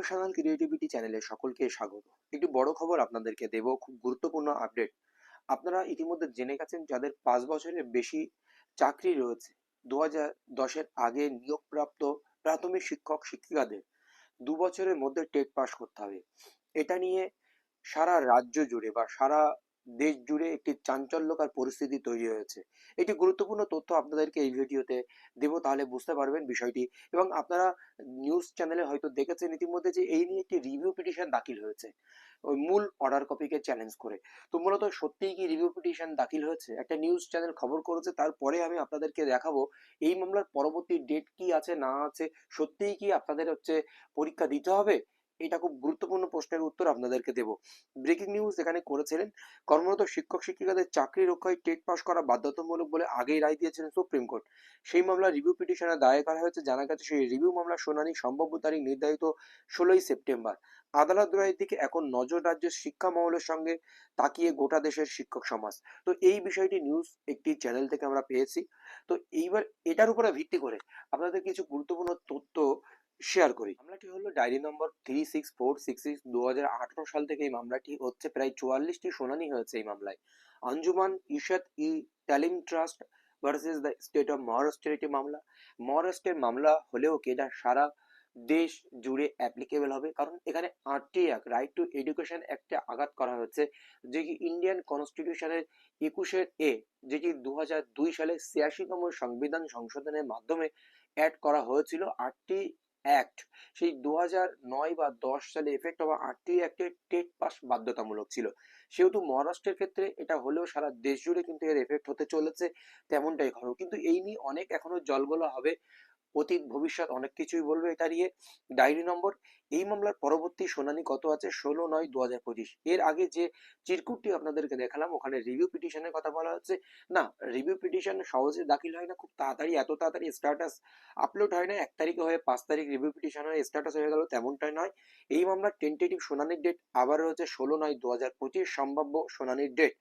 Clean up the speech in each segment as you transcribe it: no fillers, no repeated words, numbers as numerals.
Vocational creativity চ্যানেলে সকলকে স্বাগত। একটি বড় খবর আপনাদেরকে দেব, খুব গুরুত্বপূর্ণ আপডেট। আপনারা ইতিমধ্যে জেনে গেছেন যাদের 5 বছরের বেশি চাকরি রয়েছে, 2010-এর আগে নিয়োগপ্রাপ্ত প্রাথমিক শিক্ষক শিক্ষিকাদের 2 বছরের মধ্যে টেট পাস করতে হবে। এটা নিয়ে সারা রাজ্য জুড়ে বা সারা দেশ জুড়ে একটি চাঞ্চল্যকর পরিস্থিতি তৈরি হয়েছে। একটি গুরুত্বপূর্ণ তথ্য আপনাদেরকে এই ভিডিওতে দেব, তাহলে বুঝতে পারবেন বিষয়টি। এবং আপনারা নিউজ চ্যানেলে হয়তো দেখেছেন ইতিমধ্যে যে এই নিয়ে একটি রিভিউ পিটিশন দাখিল হয়েছে, ওই মূল অর্ডার কপিকে চ্যালেঞ্জ করে। তো মূলত সত্যিই কি রিভিউ পিটিশন দাখিল হয়েছে, একটা নিউজ চ্যানেল খবর করেছে, তারপরে আমি আপনাদেরকে দেখাবো এই মামলার পরবর্তী ডেট কি আছে না আছে। সত্যিই কি আপনাদের পরীক্ষা দিতে হবে? এটা খুব গুরুত্বপূর্ণ প্রশ্নের উত্তর আপনাদেরকে দেব। ব্রেকিং নিউজ এখানে করেছিলেন, কর্মরত শিক্ষক শিক্ষিকাদের চাকরি রক্ষায় টেট পাস করা বাধ্যতামূলক বলে আগেই রায় দিয়েছিলেন সুপ্রিম কোর্ট। সেই মামলার রিভিউ পিটিশনে দায়ের করা হয়েছে। জানা গেছে সেই রিভিউ মামলার শুনানি সম্ভাব্য তারিখ নির্ধারিত 16ই সেপ্টেম্বর। আদালত রায়ের দিকে এখন নজর রাজ্যের শিক্ষা মহলের সঙ্গে তাকিয়ে গোটা দেশের শিক্ষক সমাজ। তো এই বিষয়টি নিউজ একটি চ্যানেল থেকে আমরা পেয়েছি। তো এইবার এটার উপরে ভিত্তি করে আপনাদের কিছু গুরুত্বপূর্ণ তথ্য শেয়ার করি। মামলাটি হলো ডায়েরি নম্বর 36466। 2018 সাল থেকে এই মামলাটি হচ্ছে, প্রায় 44টি শুনানি হয়েছে এই মামলায়। আঞ্জুমান ইশাত ই তালিম trust versus the state of মহারাষ্ট্রের একটি মামলা। মহারাষ্ট্রের মামলা হলেও কি এটা সারা দেশ জুড়ে অ্যাপ্লিকেবল হবে, কারণ এখানে RT act, right to education অ্যাক্টে আঘাত করা হচ্ছে, যে কি ইন্ডিয়ান কনস্টিটিউশনের 21 এ, যেটি 2002 সালে 86তম সংবিধান সংশোধনের মাধ্যমে অ্যাড করা হয়েছিল। আরটি অ্যাক্ট সেই 2009 বা 10 সালে এফেক্ট হওয়া আরটি অ্যাক্টে টেট পাস বাধ্যতামূলক ছিল। সেহেতু মহারাষ্ট্রের ক্ষেত্রে এটা হলেও সারা দেশ জুড়ে কিন্তু এর এফেক্ট হতে চলেছে, তেমনটাই খবর। কিন্তু এই নিয়ে অনেক এখনো জলঘোলা হবে, অতীত ভবিষ্যৎ অনেক কিছুই বলবে এটা নিয়ে। ডায়েরি নম্বর, এই মামলার পরবর্তী শুনানি কত আছে? 16/9/2025। এর আগে যে চিরকুটটি আপনাদেরকে দেখালাম ওখানে রিভিউ পিটিশনের কথা বলা হচ্ছে। না, রিভিউ পিটিশন সহজে দাখিল হয় না, খুব তাড়াতাড়ি, এত তাড়াতাড়ি স্ট্যাটাস আপলোড হয় না। 1 তারিখে হয়ে 5 তারিখ রিভিউ পিটিশন হয়ে স্ট্যাটাস হয়ে গেল, তেমনটাই নয়। এই মামলার টেন্টেটিভ শুনানির ডেট আবার হচ্ছে 16/9/2025 সম্ভাব্য শুনানির ডেট।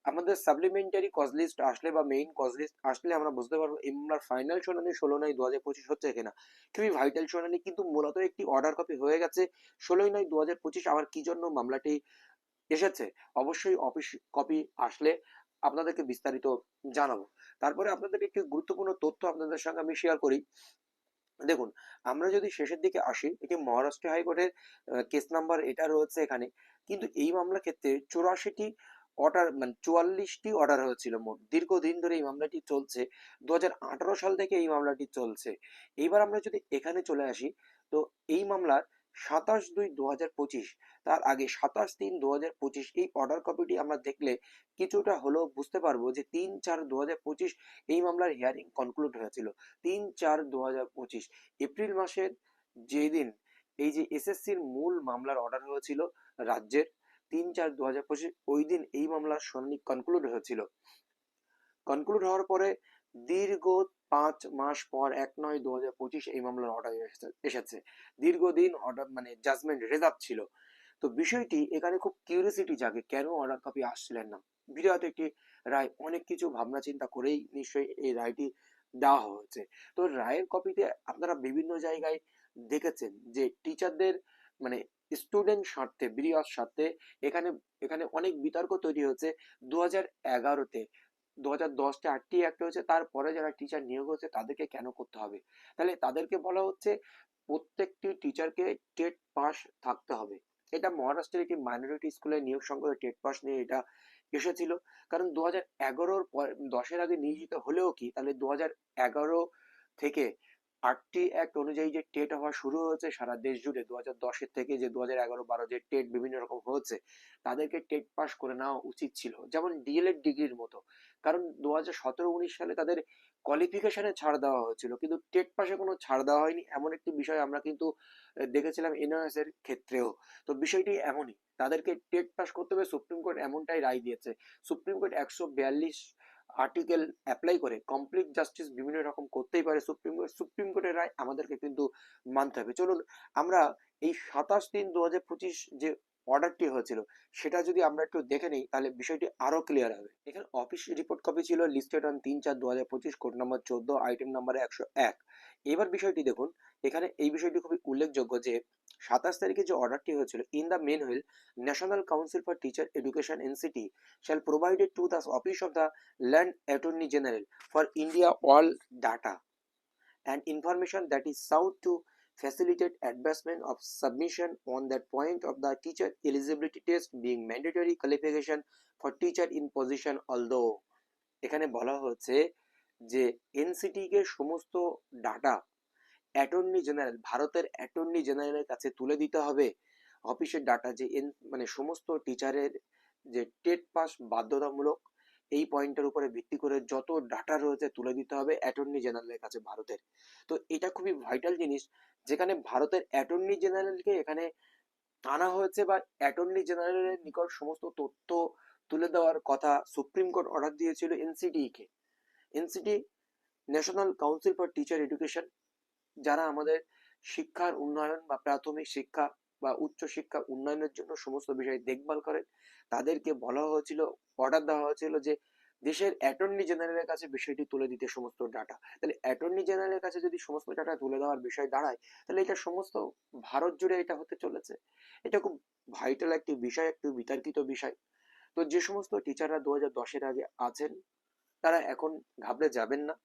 আমাদের সাপ্লিমেন্টারি কজ লিস্ট আসলে বা মেইন কজ লিস্ট আসলে আমরা বুঝতে পারবো এই মামলার ফাইনাল শুনানি 16/9/2025 হচ্ছে কিনা। খুবই ভাইটাল শুনানি, কিন্তু মূলত একটি অর্ডার কপি হয়ে গেছে 16/9/2025। আবার কি জন্য মামলাটি এসেছে, অবশ্যই অফিস কপি আসলে আপনাদেরকে বিস্তারিত জানাবো। তারপরে আপনাদের একটি গুরুত্বপূর্ণ তথ্য আপনাদের সঙ্গে আমি শেয়ার করি। দেখুন, আমরা যদি শেষের দিকে আসি, এটি মহারাষ্ট্র হাইকোর্টের কেস নাম্বার এটা রয়েছে এখানে। কিন্তু এই মামলার ক্ষেত্রে 84টি অর্ডার, মানে 44টি অর্ডার হয়েছিল মোট। দীর্ঘদিন ধরে এই মামলাটি চলছে, 2018 সাল থেকে এই মামলাটি চলছে। এইবার আমরা যদি এখানে চলে আসি, তো এই মামলার 27/2/2025, তার আগে 27/3/2025 এই অর্ডার কপিটি আমরা দেখলে কিছুটা হলেও বুঝতে পারবো যে 3/4/2025 এই মামলার হিয়ারিং কনক্লুড হয়েছিল। 3/4/2025 এপ্রিল মাসের যেদিন এই যে এসএসসির মূল মামলার অর্ডার হয়েছিল রাজ্যের, 3/4/2025 ওই দিন এই মামলার শুনানি কনক্লুড হয়েছিল। কনক্লুড হওয়ার পরে দীর্ঘ 5 মাস পর 1/9/2025 এই মামলার অর্ডার এসেছে। দীর্ঘদিন অর্ডার, মানে জাজমেন্ট রিজার্ভ ছিল। তো বিষয়টি এখানে খুব কিউরিয়াসিটি জাগে, কেন অর্ডার কপি আসছিলেন না। বিরাট একটি রায়, অনেক কিছু ভাবনা চিন্তা করেই নিশ্চয়ই এই রায়টি দেওয়া হয়েছে। তো রায়ের কপিতে আপনারা বিভিন্ন জায়গায় দেখেছেন যে টিচারদের, মানে স্টুডেন্ট স্বার্থে, বৃহৎ স্বার্থে এখানে এখানে অনেক বিতর্ক তৈরি হচ্ছে। 2011-তে, 2010-তে আরটি অ্যাক্ট হয়েছে, তারপরে যারা টিচার নিয়োগ হচ্ছে তাদেরকে কেন করতে হবে? তাহলে তাদেরকে বলা হচ্ছে প্রত্যেকটি টিচারকে টেট পাস থাকতে হবে। এটা মহারাষ্ট্রের একটি মাইনরিটি স্কুলের নিয়োগ সংক্রান্ত টেট পাস নিয়ে এটা এসেছিল। কারণ 2011-র পর 10-এর আগে নিয়োজিত হলেও কি, তাহলে 2011 থেকে আরটি অ্যাক্ট অনুযায়ী যে টেট হওয়া শুরু হয়েছে সারা দেশ জুড়ে, 2010-এর থেকে যে 2011-12 যে টেট বিভিন্ন রকম হয়েছে, তাদেরকে টেট পাস করে নেওয়া উচিত ছিল, যেমন ডিএলএড ডিগ্রির মতো। কারণ 2017-19 সালে তাদের কোয়ালিফিকেশনে ছাড় দেওয়া হয়েছিল, কিন্তু টেট পাসে কোনো ছাড় দেওয়া হয়নি। এমন একটি বিষয় আমরা কিন্তু দেখেছিলাম এনআরএস এর ক্ষেত্রেও। তো বিষয়টি এমনই, তাদেরকে টেট পাস করতে হবে, সুপ্রিম কোর্ট এমনটাই রায় দিয়েছে। সুপ্রিম কোর্ট 142 আর্টিকেল অ্যাপ্লাই করে কমপ্লিট জাস্টিস বিভিন্ন রকম করতেই পারে সুপ্রিম কোর্টের রায় আমাদেরকে কিন্তু মানতে হবে। চলুন আমরা এই 27/3/2025 যে অর্ডারটি হয়েছিল সেটা যদি আমরা একটু দেখে নিই, তাহলে বিষয়টি আরো ক্লিয়ার হবে। এখানে অফিস রিপোর্ট কপি ছিল listed on 3/4/2025, code number 14, item number 101। এবার বিষয়টি দেখুন, এখানে এই বিষয়টি খুবই উল্লেখযোগ্য যে 27 তারিখে যে অর্ডারটি হয়েছিল, in the meanwhile National Council for Teacher Education NCTE shall provided to the office of the land attorney general for India all data and information that is sought to facilitate advancement of submission on that point of the teacher eligibility test being mandatory qualification for teacher in position, although এখানে বলা হচ্ছে যে NCT কে সমস্ত data attorney general, ভারতের attorney জেনারেলের কাছে তুলে দিতে হবে। অফিসের ডাটা যে মানে সমস্ত টিচারের যে টেট পাস বাধ্যতামূলক, এই পয়েন্টের উপরে ভিত্তি করে যত ডাটা রয়েছে তুলে দিতে হবে অ্যাটর্নি জেনারেলের কাছে ভারতের। তো এটা খুবই ভাইটাল জিনিস, যেখানে ভারতের অ্যাটর্নি জেনারেলকে এখানে আনা হয়েছে, বা অ্যাটর্নি জেনারেলের নিকট সমস্ত তথ্য তুলে দেওয়ার কথা সুপ্রিম কোর্ট অর্ডার দিয়েছিল NCT K. NCT national Council for Teacher education, যারা আমাদের শিক্ষার উন্নয়ন বা প্রাথমিক শিক্ষা বা উচ্চ শিক্ষা উন্নয়নের জন্য সমস্ত বিষয় দেখভাল করেন, তাদেরকে বলা হয়েছিল, অর্ডার দেওয়া হয়েছিল যে দেশের অ্যাটর্নি জেনারেলের কাছে বিষয়টি তুলে দিতে সমস্ত ডাটা। তাহলে অ্যাটর্নি জেনারেলের কাছে যদি সমস্ত ডাটা তুলে দেওয়ার বিষয় দাঁড়ায়, তাহলে এটা সমস্ত ভারত জুড়ে এটা হতে চলেছে। এটা খুব ভাইটাল একটি বিষয়, একটি বিতর্কিত বিষয়। তো যে সমস্ত টিচাররা 2010-এর আগে আছেন, তারা এখন ঘাবড়ে যাবেন না।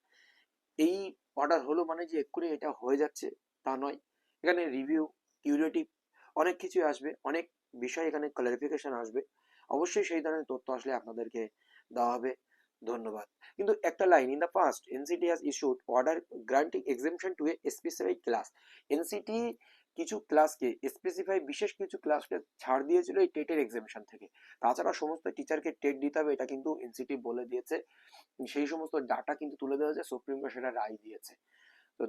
এই অর্ডার হলো মানে যে এক্ষুনি এটা হয়ে যাচ্ছে তা নয়। এখানে রিভিউ, কিউরেটিভ অনেক কিছুই আসবে, অনেক বিষয় এখানে ক্লারিফিকেশন আসবে। অবশ্যই সেই ধরনের তথ্য আসলে আপনাদেরকে দেওয়া হবে। ধন্যবাদ। কিন্তু একটা line, in the past NCTE has issued order granting exemption to a specific class. NCTE কিছু ক্লাসকে স্পেসিফাই, বিশেষ কিছু ক্লাসকে ছাড় দিয়েছিল এই টেটের এক্সেমশন থেকে। তাছাড়া সমস্ত টিচারকে টেট দিতে হবে, এটা কিন্তু এনসিটি বলে দিয়েছে। সেই সমস্ত ডাটা কিন্তু তুলে দেওয়া হয়েছে, সুপ্রিম কোর্ট সেটা রায় দিয়েছে। তো